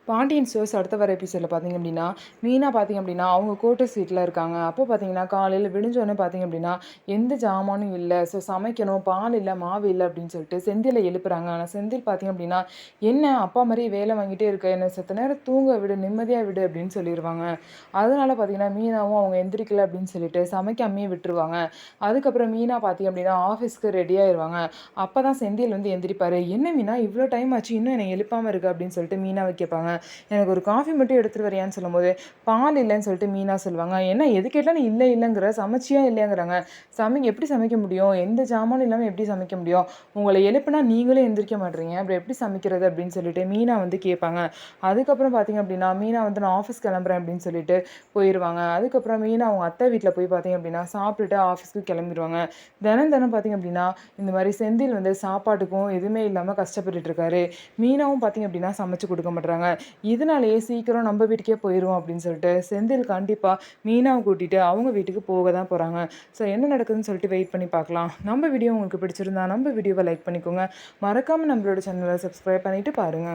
Pandian stores அடுத்த வர எபிசோடில் பார்த்தீங்க அப்படின்னா, மீனா பார்த்தீங்க அப்படின்னா, அவங்க குவார்ட்டர்ஸ் வீட்ல இருக்காங்க. அப்போ பார்த்தீங்கன்னா, காலையில விடிஞ்சோனே பார்த்தீங்க அப்படின்னா, எந்த ஜாமானும் இல்ல. ஸோ சமைக்கணும், பால் இல்ல, மாவு இல்ல அப்படின்னு சொல்லிட்டு செந்தில எழுப்புறாங்க. ஆனா செந்தில் பார்த்தீங்க அப்படின்னா, "என்ன அப்பா மாரி வேலை வாங்கிட்டே இருக்க, என்ன செத்த நேரம் தூங்க விடு, நிம்மதியா விடு" அப்படின்னு சொல்லிருவாங்க. அதனால பார்த்தீங்கன்னா, மீனாவும் அவங்க எந்திரிக்கல அப்படின்னு சொல்லிட்டு சமைக்காமயே விட்டுருவாங்க. அதுக்கப்புறம் மீனா பார்த்தீங்க அப்படின்னா, ஆஃபீஸ்க்கு ரெடி ஆயிருவாங்க. அப்பதான் செந்தில் வந்து எந்திரிப்பாரு. "என்ன மீனா இவ்ளோ டைம் ஆச்சு, இன்னும் என்னை எழுப்பாம இருக்க?" அப்படின்னு சொல்லிட்டு மீனாவ கேட்பாங்க. எனக்கு ஒரு காஃபி மட்டும் எடுத்துட்டு வரியான்னு சொல்லும்போது, பால் இல்லன்னு சொல்லிட்டு மீனா சொல்லுவாங்க. என்ன எது கேட்டாலும் இல்ல இல்லங்கிற, சமைச்சியா இல்லையாங்கிறாங்க. எப்படி சமைக்க முடியும்? எந்த ஜாமானும் இல்லாம எப்படி சமைக்க முடியும்? உங்கள எழுப்புனா நீங்களும் எந்திரிக்க மாட்றீங்க. அப்புறம் எப்படி சமைக்கிறது? அப்படின்னு சொல்லிட்டு மீனா வந்து கேட்பாங்க. அதுக்கப்புறம் பார்த்தீங்க அப்படின்னா, மீனா வந்து நான் ஆஃபீஸ் கிளம்புறேன் அப்படின்னு சொல்லிட்டு போயிருவாங்க. அதுக்கப்புறம் மீனா அவங்க அத்தை வீட்ல போய் பார்த்தீங்க அப்படின்னா, சாப்பிட்டுட்டு ஆஃபீஸ்க்கு கிளம்பிருவாங்க. தினம் தினம் பார்த்தீங்க அப்படின்னா, இந்த மாரி செந்தில் வந்து சாப்பாட்டுக்கும் எதுவுமே இல்லாம கஷ்டப்பட்டுட்டு இருக்காரு. மீனாவும் பார்த்தீங்க அப்படின்னா, சமைச்சு குடுக்க மாட்றாங்க. இதனாலேயே சீக்கிரம் நம்ம வீட்டுக்கே போயிருவோம் அப்படின்னு சொல்லிட்டு செந்தில் கண்டிப்பா மீனாவை கூட்டிட்டு அவங்க வீட்டுக்கு போக தான் போறாங்க. ஸோ என்ன நடக்குதுன்னு சொல்லிட்டு வெயிட் பண்ணி பார்க்கலாம். நம்ம வீடியோ உங்களுக்கு பிடிச்சிருந்தா நம்ம வீடியோவை லைக் பண்ணிக்கோங்க. மறக்காம நம்மளோட சேனலை சப்ஸ்கிரைப் பண்ணிட்டு பாருங்க.